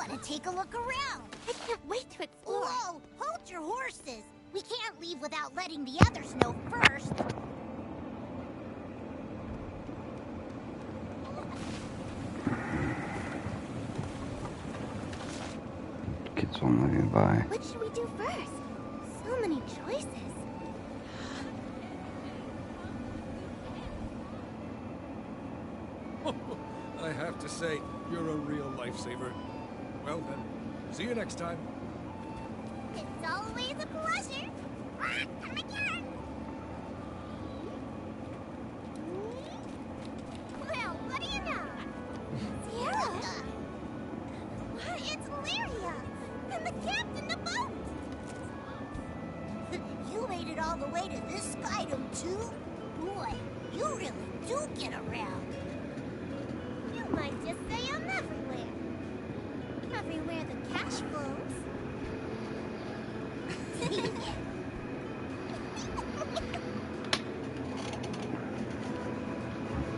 gotta take a look around. I can't wait to explore. Whoa! Hold your horses. We can't leave without letting the others know first. Kids will moving by. What should we do first? So many choices. I have to say, you're a real lifesaver. Well then, see you next time. It's always a pleasure. Come again. Well, what do you know? Sierra? What? It's Lyria. And the captain of the boat. You made it all the way to this skydome too? Boy, you really do get around. You might just say I'm everywhere. Everywhere the cash flows.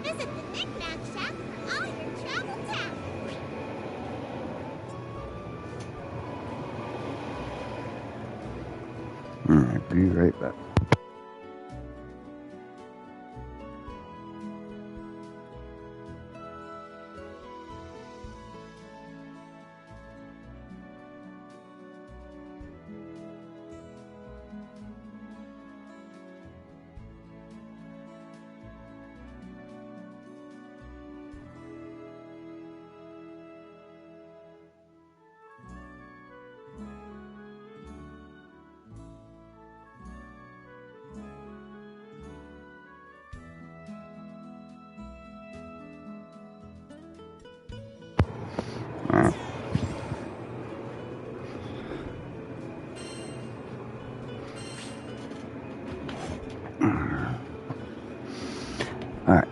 Visit the Knick-Knack Shack for all your travel tech. Alright, be right back. Alright.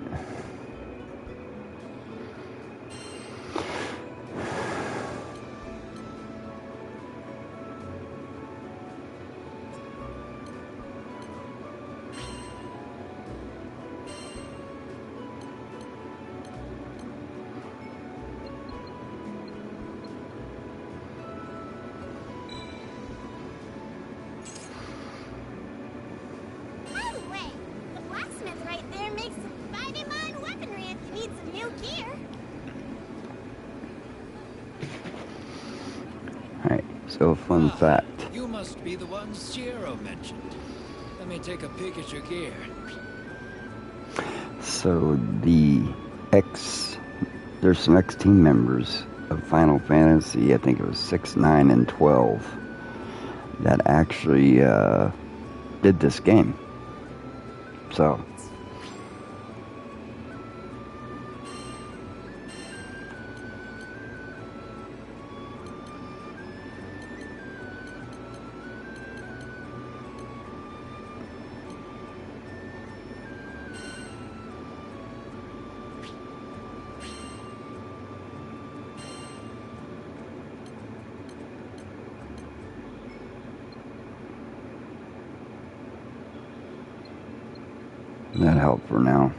By the way, the blacksmith right there makes some mighty fine weaponry if you need some new gear. Alright, so fun fact. You must be the one Sierra mentioned. Let me take a peek at your gear. So there's some ex-team members of Final Fantasy, I think it was 6, 9, and 12, that actually did this game. So that helped for now.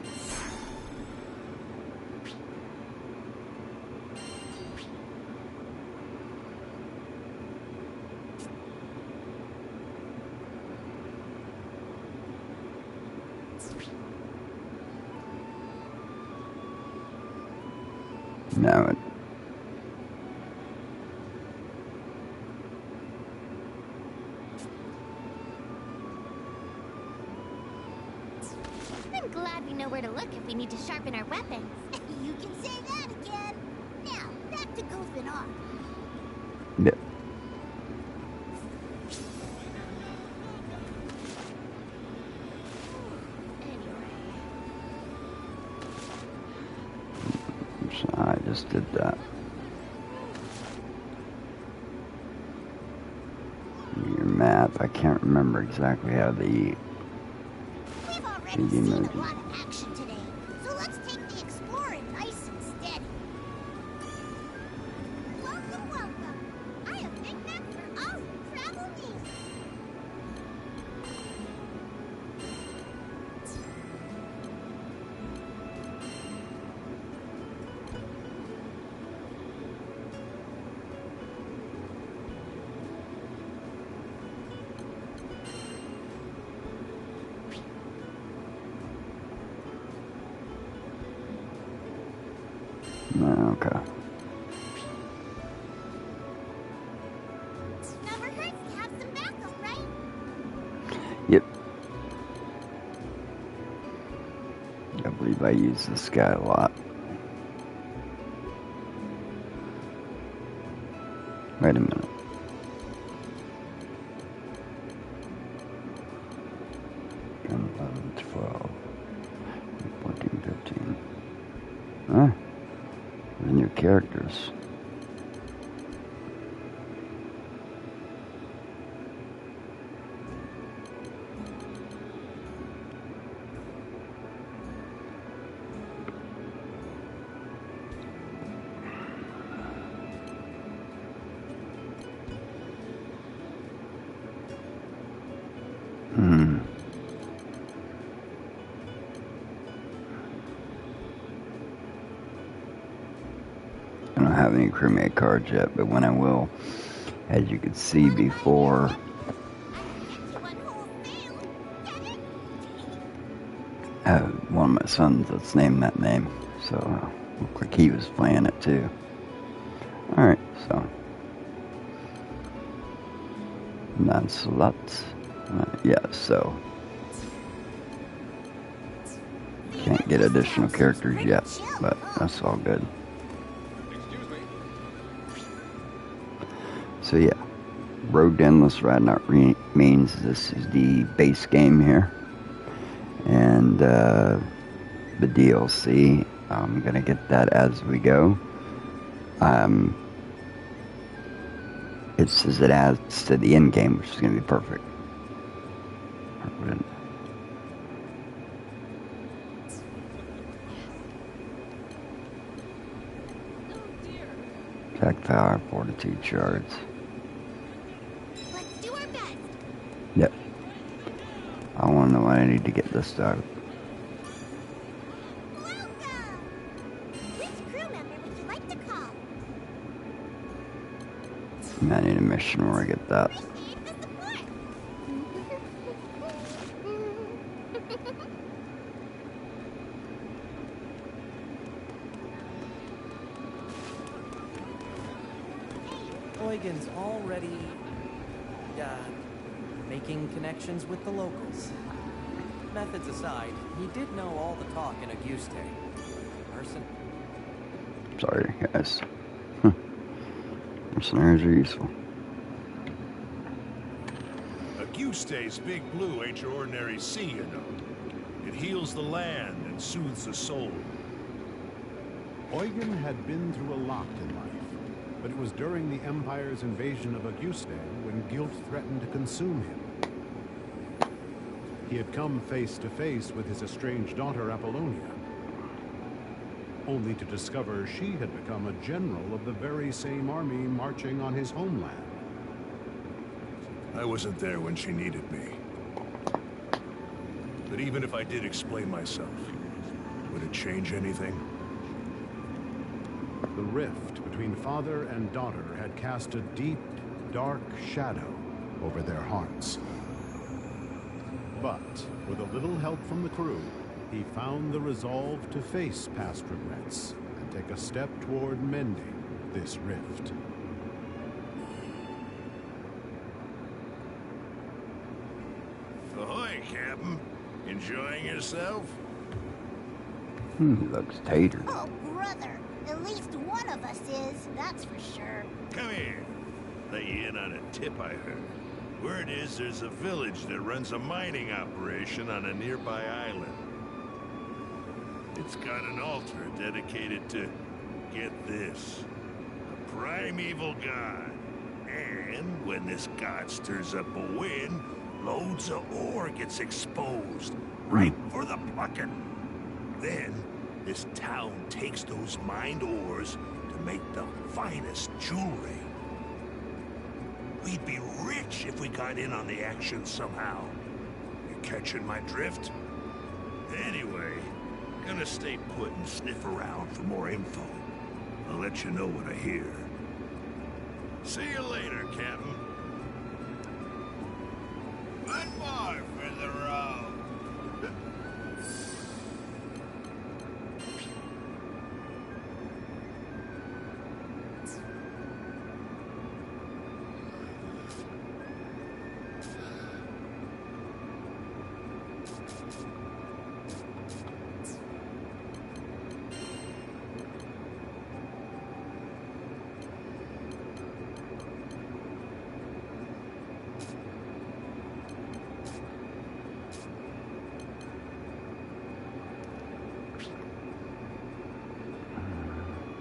Now it. I'm glad we know where to look if we need to sharpen our weapons. You can say that again. Now, back to goofing off. Yeah. So I just did that. Your map, I can't remember exactly how the We've already seen a emoji. lot of action today, so let's take the exploring nice and steady. Welcome, welcome. I have knickknacks for all your travel needs. Okay. Never hurts to have some backup, right? Yep. I believe I use this guy a lot. Wait a minute. Ten, 11, 12, 14, 15. Huh? The new characters. I don't have any crewmate cards yet, but when I will, as you could see before, I have one of my sons that's named that name, so looked like he was playing it too. Alright, so that's a lot. Yeah, so can't get additional characters yet, but that's all good. Excuse me. So yeah, Road Endless Ragnarok means this is the base game here, and the DLC, I'm gonna get that as we go. It says it adds to the end game, which is gonna be perfect. Attack power, fortitude shards. Let's do our best. Yep. I want to know what I need to get this started. Welcome! Which crew member would you like to call? I need a mission where I get that. Appreciate the support! Eugen's already, making connections with the locals. Methods aside, he did know all the talk in Auguste. Person. Sorry, guys. Mercenaries are useful. Auguste's Big Blue ain't your ordinary sea, you know. It heals the land and soothes the soul. Eugen had been through a lot in life, but it was during the Empire's invasion of Auguste when guilt threatened to consume him. He had come face to face with his estranged daughter Apollonia, only to discover she had become a general of the very same army marching on his homeland. I wasn't there when she needed me. But even if I did explain myself, would it change anything? The rift between father and daughter had cast a deep, dark shadow over their hearts. But with a little help from the crew, he found the resolve to face past regrets and take a step toward mending this rift. Ahoy, Captain. Enjoying yourself? He looks tater. Oh, brother. At least one of us is, that's for sure. Come here. Let you in on a tip I heard. Word is there's a village that runs a mining operation on a nearby island. It's got an altar dedicated to, get this, a primeval god. And when this god stirs up a wind, loads of ore gets exposed, ripe for the plucking. Then, this town takes those mined ores to make the finest jewelry. We'd be rich if we got in on the action somehow. You catching my drift? Anyway, gonna stay put and sniff around for more info. I'll let you know what I hear. See you later, Captain. One more for the road.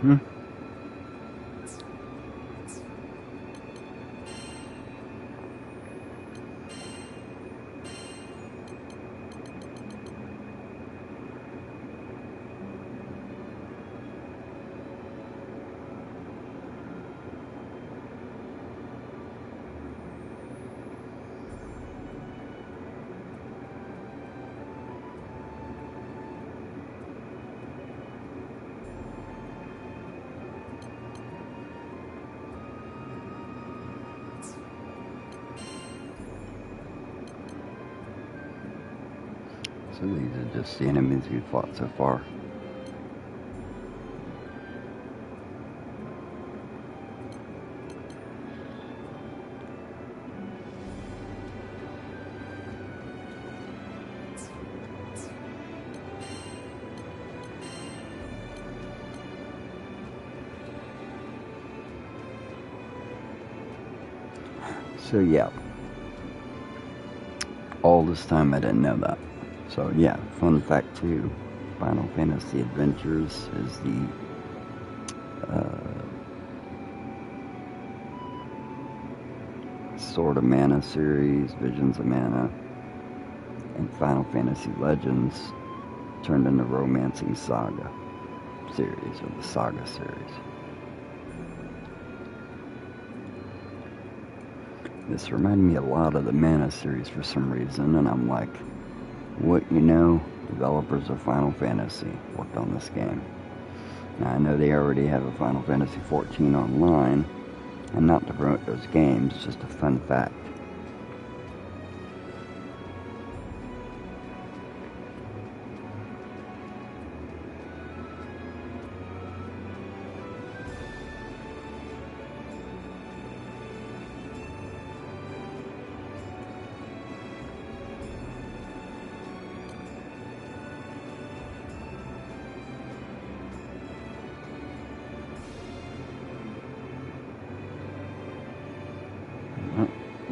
Hmm. So these are just the enemies we fought so far. So yeah, all this time I didn't know that. So yeah, fun fact too, Final Fantasy Adventures is the Sword of Mana series, Visions of Mana, and Final Fantasy Legends turned into Romancing Saga series, or the Saga series. This reminded me a lot of the Mana series for some reason, and I'm like, what, you know, developers of Final Fantasy worked on this game. Now I know they already have a Final Fantasy 14 online, and not to promote those games, it's just a fun fact.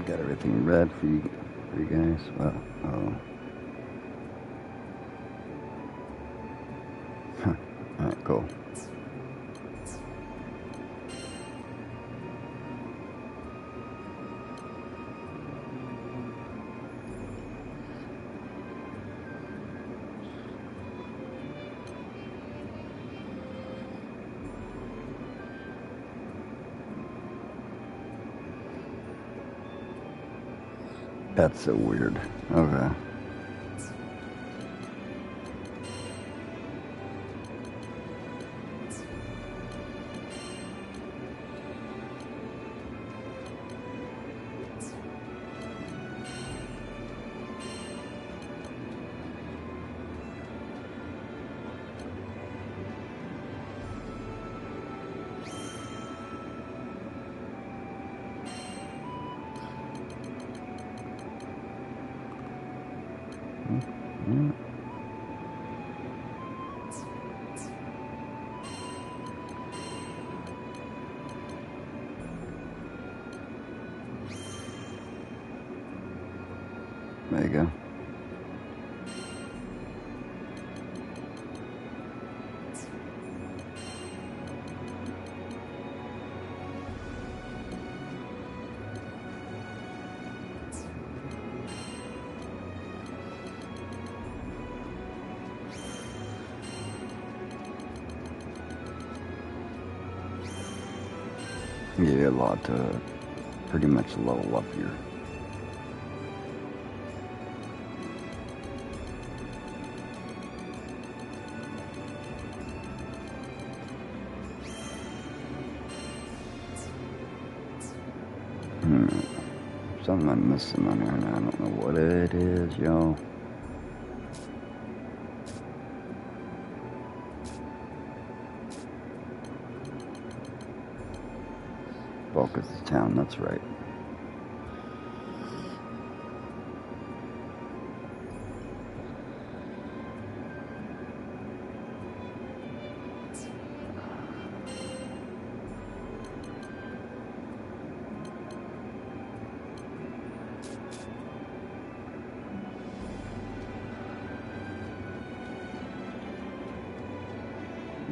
Got everything red for you guys. Well, oh. Huh. Alright, cool. That's so weird. Okay. Mm-hmm. There you go. Yeah, a lot to pretty much level up here. Something I'm missing on here, and I don't know what it is, y'all. Focus the town, that's right.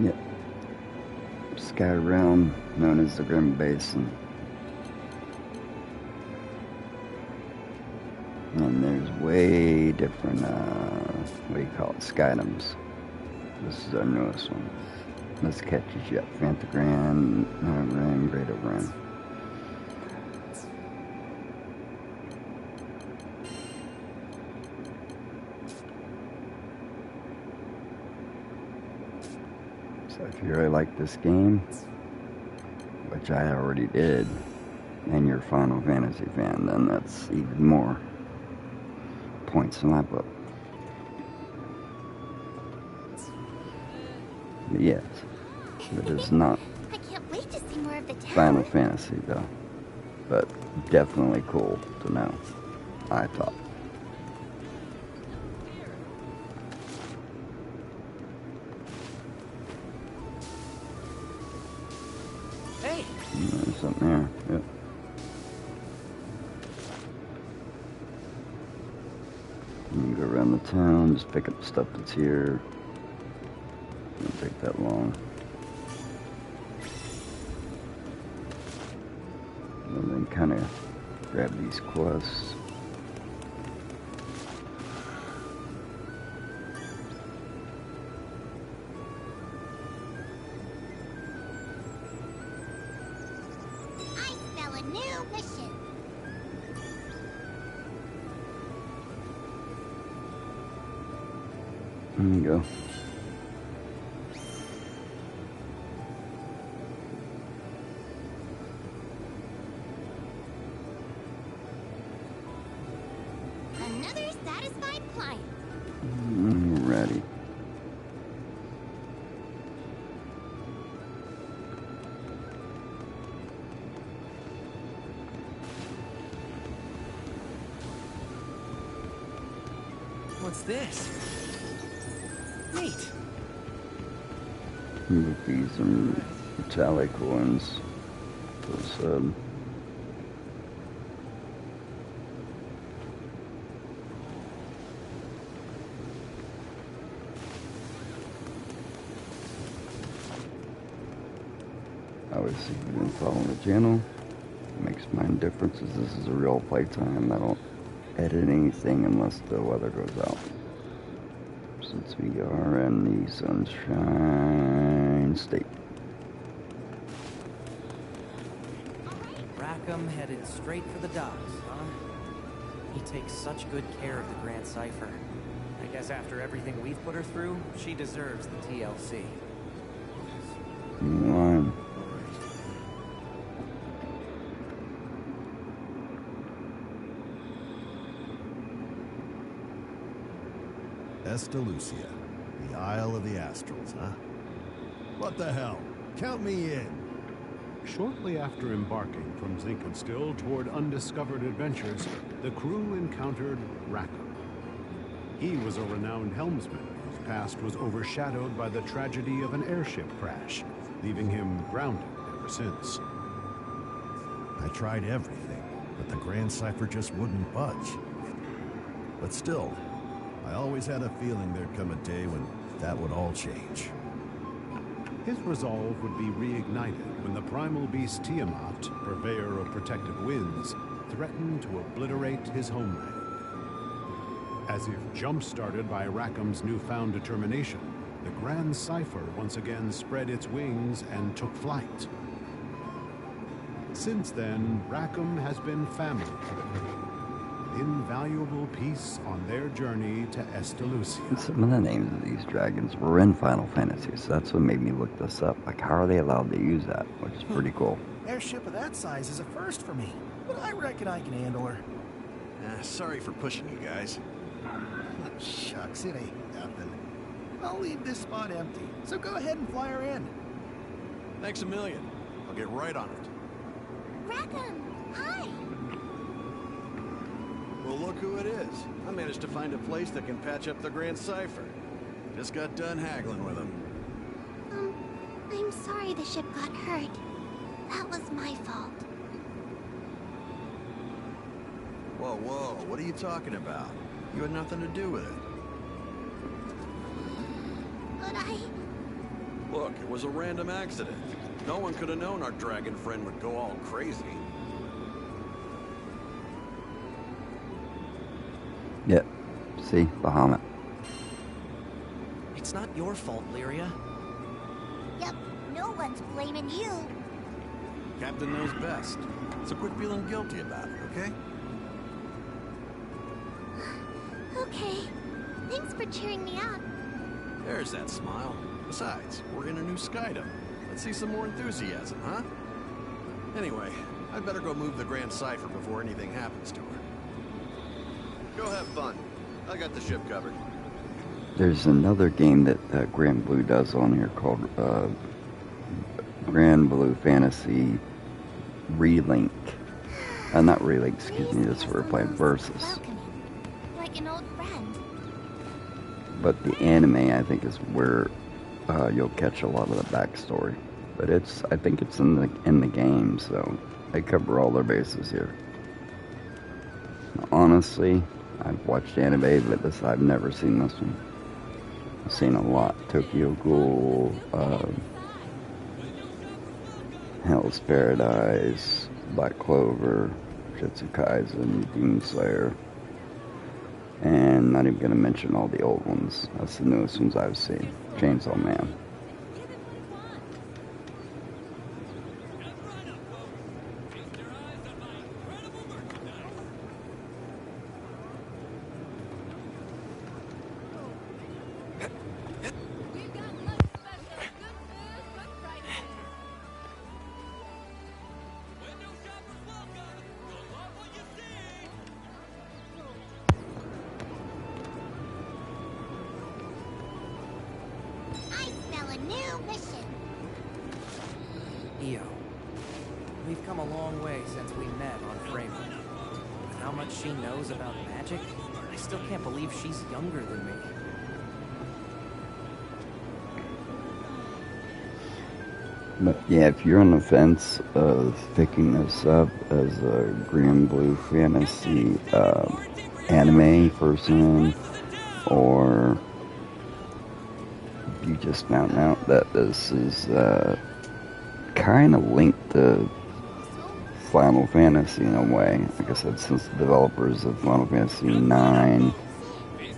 Yep. sky realm known as the Grim Basin. And there's way different, what do you call it, skydoms. This is our newest one. This catches you up Phantom Ram, Greater Ram. So if you really like this game, which I already did, and you're a Final Fantasy fan, then that's even more points in my book. But yes, it is not I can't wait to see more of the town. Final Fantasy though, but definitely cool to know, I thought. Hey! There's something there, yep. You can go around the town, just pick up stuff that's here. Doesn't take that long. And then kind of grab these quests. I smell a new mission. There you go. Another satisfied client. Ready. What's this? Neat. Rupees and metallic ones. Those, obviously, if you didn't follow the channel, it makes mine differences. This is a real playtime. I don't edit anything unless the weather goes out. Since we are in the Sunshine State. Rackham headed straight for the docks, huh? He takes such good care of the Grand Cipher. I guess after everything we've put her through, she deserves the TLC. Line. Estalucia, the Isle of the Astrals, huh? What the hell? Count me in. Shortly after embarking from Zinkenstill toward undiscovered adventures, the crew encountered Rackham. He was a renowned helmsman whose past was overshadowed by the tragedy of an airship crash, leaving him grounded ever since. I tried everything, but the Grand Cipher just wouldn't budge. But still, I always had a feeling there'd come a day when that would all change. His resolve would be reignited when the primal beast Tiamat, purveyor of protective winds, threatened to obliterate his homeland. As if jump-started by Rackham's newfound determination, the Grand Cipher once again spread its wings and took flight. Since then, Rackham has been family for the crew, an invaluable piece on their journey to Estalucia. Some of the names of these dragons were in Final Fantasy, so that's what made me look this up. Like, how are they allowed to use that? Which is pretty cool. Airship of that size is a first for me, but I reckon I can handle her. Sorry for pushing you guys. Shucks, it ain't nothing. I'll leave this spot empty, so go ahead and fly her in. Thanks a million. I'll get right on it. Rackham, hi. Well, look who it is. I managed to find a place that can patch up the Grand Cipher. Just got done haggling with him. I'm sorry the ship got hurt. That was my fault. Whoa, whoa, what are you talking about? You had nothing to do with it. But Look, it was a random accident. No one could have known our dragon friend would go all crazy. Yep. See? Bahamut. It's not your fault, Lyria. Yep, no one's blaming you. Captain knows best. So quit feeling guilty about it, okay? Okay. Thanks for cheering me up. There's that smile. Besides, we're in a new Skydom. Let's see some more enthusiasm, huh? Anyway, I'd better go move the Grand Cipher before anything happens to her. Go have fun. I got the ship covered. There's another game that Granblue does on here called Granblue Fantasy Relink. Not Relink, excuse me, that's where we're playing Versus. Welcoming, like an old friend. But the anime, I think, is where you'll catch a lot of the backstory. But I think it's in the game, so they cover all their bases here. Honestly, I've watched anime, but I've never seen this one. I've seen a lot. Tokyo Ghoul, Hell's Paradise, Black Clover, Jujutsu Kaisen, Demon Slayer, and not even going to mention all the old ones. That's the newest ones I've seen. Chainsaw Man. Io, we've come a long way since we met on Framework. With how much she knows about magic, I still can't believe she's younger than me. But yeah, if you're on the fence of picking this up as a Granblue Fantasy anime person, or you just found out that this is kind of linked to Final Fantasy in a way. Like I said, since the developers of Final Fantasy 9,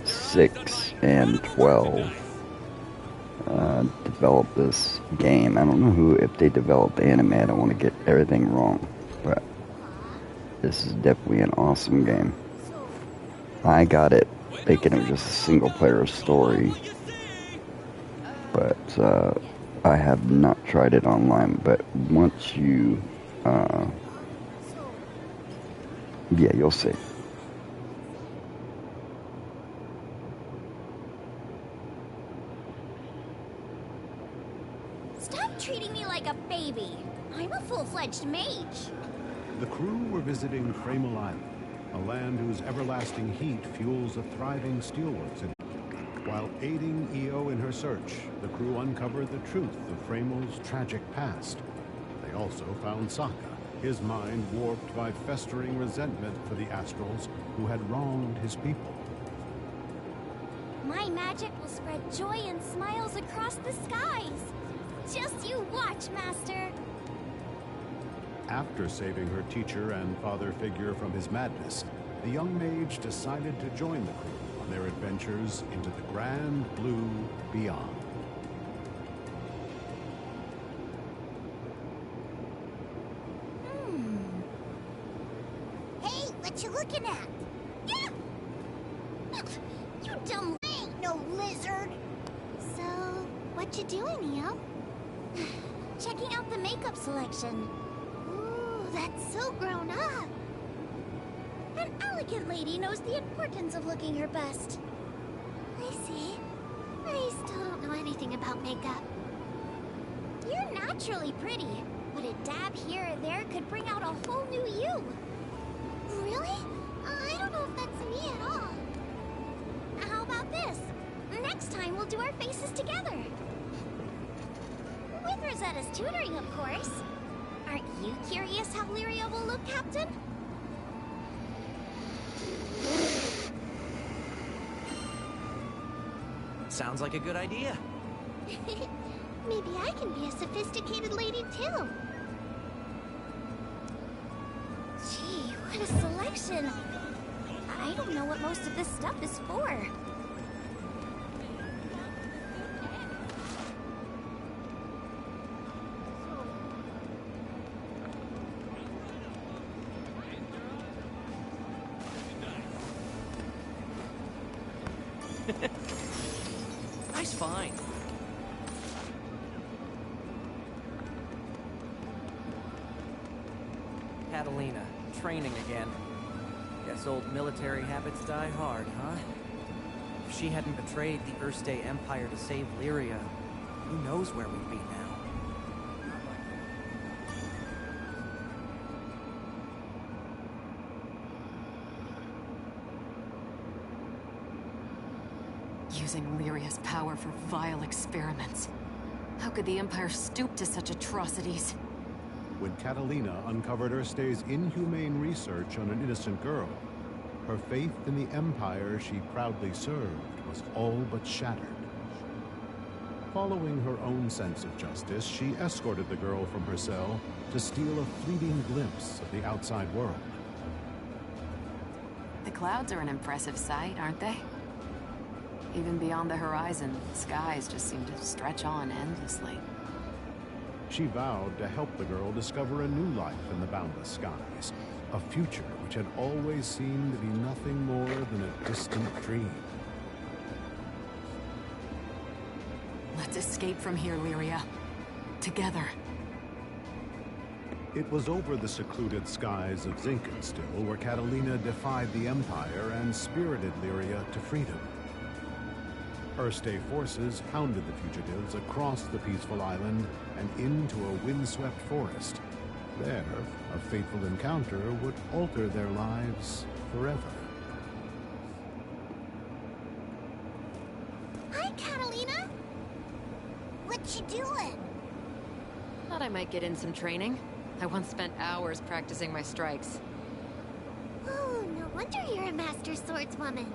6, and 12 developed this game. I don't know if they developed the anime. I don't want to get everything wrong, but this is definitely an awesome game. I got it thinking it was just a single player story, but I have not tried it online. But once you yeah, you'll see. Stop treating me like a baby. I'm a full-fledged mage. The crew were visiting Framel Island, a land whose everlasting heat fuels a thriving steelworks industry. While aiding Io in her search, the crew uncovered the truth of Framel's tragic past. They also found Sokka, his mind warped by festering resentment for the Astrals who had wronged his people. My magic will spread joy and smiles across the skies. Just you watch, Master. After saving her teacher and father figure from his madness, the young mage decided to join the crew on their adventures into the Granblue beyond. Hey, what you looking at? Yeah! You dumb ain't no lizard. So, what you doing, Io? Checking out the makeup selection. Ooh, that's so grown up. An elegant lady knows the importance of looking her best. I see. I still don't know anything about makeup. You're naturally pretty, but a dab here or there could bring out a whole new you. Really? I don't know if that's me at all. How about this? Next time we'll do our faces together. With Rosetta's tutoring, of course. Aren't you curious how Lyria will look, Captain? Sounds like a good idea. Maybe I can be a sophisticated lady too. Gee, what a selection. I don't know what most of this stuff is for. Nice find. Catalina, training again. Guess old military habits die hard, huh? If she hadn't betrayed the Erste Empire to save Lyria, who knows where we'd be now? Using Lyria's power for vile experiments. How could the Empire stoop to such atrocities? When Catalina uncovered Erste's inhumane research on an innocent girl, her faith in the Empire she proudly served was all but shattered. Following her own sense of justice, she escorted the girl from her cell to steal a fleeting glimpse of the outside world. The clouds are an impressive sight, aren't they? Even beyond the horizon, the skies just seem to stretch on endlessly. She vowed to help the girl discover a new life in the boundless skies, a future which had always seemed to be nothing more than a distant dream. Let's escape from here, Lyria. Together. It was over the secluded skies of Zinkenstill where Catalina defied the Empire and spirited Lyria to freedom. Erste forces hounded the fugitives across the peaceful island and into a windswept forest. There, a fateful encounter would alter their lives forever. Hi, Catalina. What you doing? Thought I might get in some training. I once spent hours practicing my strikes. Oh, no wonder you're a master swordswoman.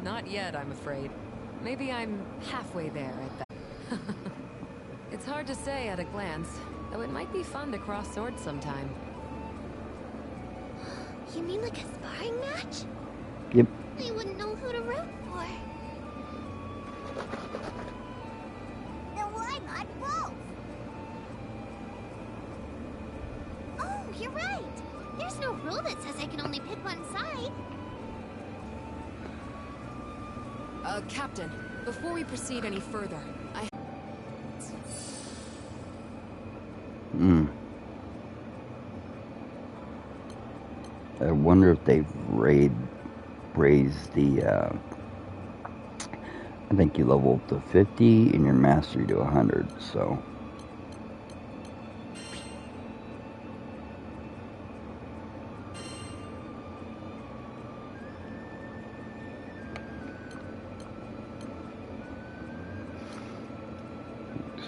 Not yet, I'm afraid. Maybe I'm halfway there at that. It's hard to say at a glance, though it might be fun to cross swords sometime. You mean like a sparring match? Yep. I wouldn't know who to root for. Then why not both? Oh, you're right. There's no rule that says I can only pick one side. Captain, before we proceed any further, I wonder if they've raised the, I think you level up to 50 and your mastery to 100, so.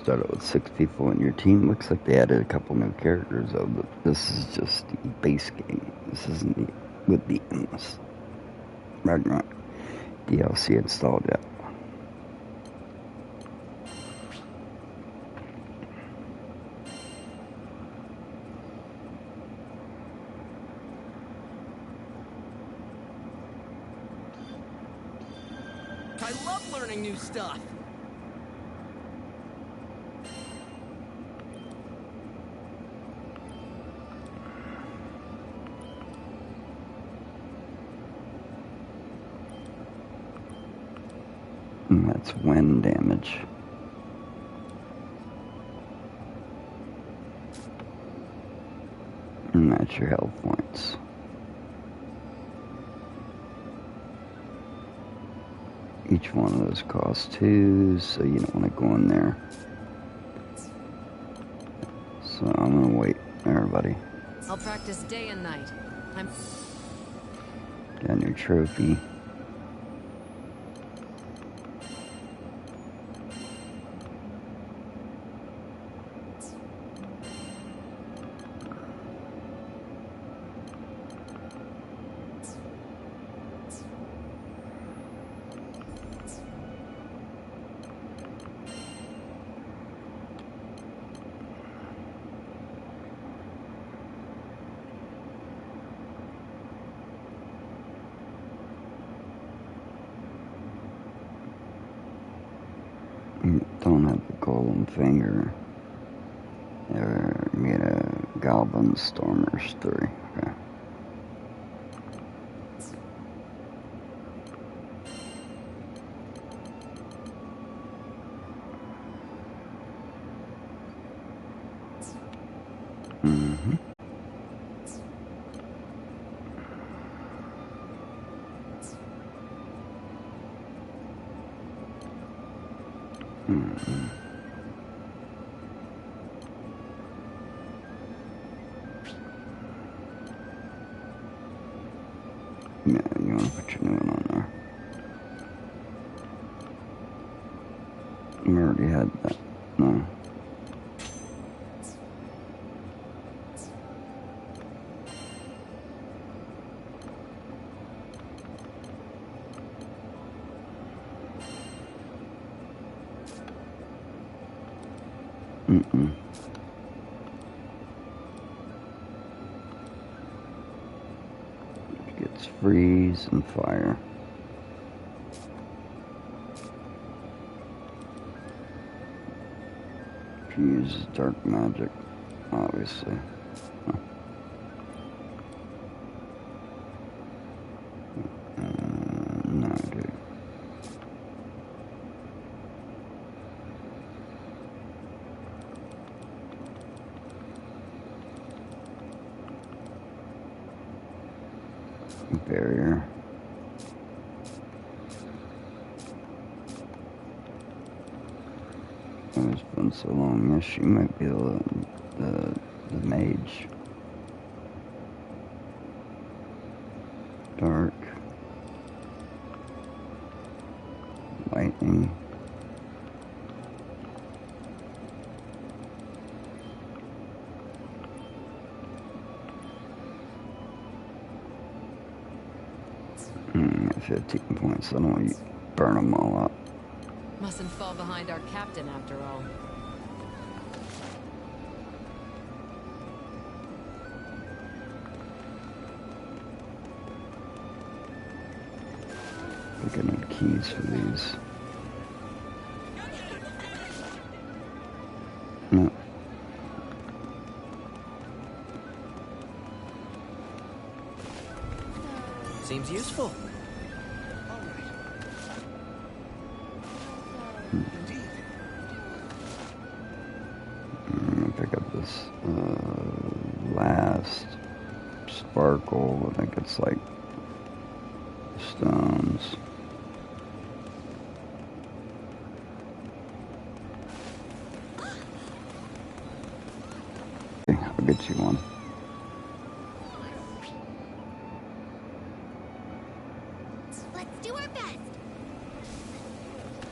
Started with 6 people in your team. Looks like they added a couple new characters though, but this is just the base game. This isn't the, with the endless Ragnarok DLC installed yet. I love learning new stuff. And that's wind damage. And that's your health points. Each one of those costs 2, so you don't want to go in there. So I'm gonna wait, everybody. I'll practice day and night. Got your trophy. Don't have the golden finger. Or get a Goblin Stormers 3. Okay. Mm-hmm. Mm-hmm. Yeah, you want to put your new one on there. We already had that. No. Mm-mm. It gets freeze and fire. She uses dark magic, obviously. Huh. No, dude. Barrier. It's been so long. Yes, she might be the mage. Dark. Lightning. At 15 points. I don't want to burn them all up. Mustn't fall behind our captain after all. Looking at keys for these. No. Seems useful. I'm gonna pick up this last sparkle. I think it's like stones. Okay, I'll get you one. Let's do our best.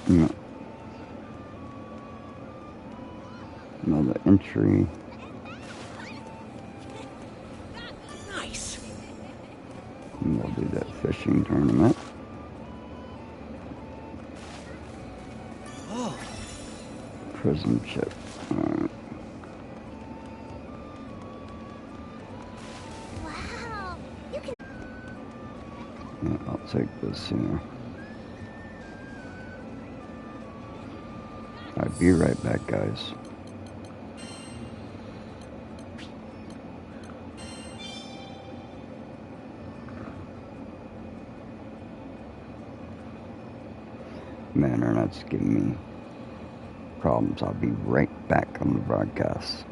Yeah. Another entry. Nice. And we'll do that fishing tournament. Oh. Prism chip. Alright. Wow. You can. Yeah, I'll take this here. I'll be right back, guys. Man, internet's giving me problems. I'll be right back on the broadcast.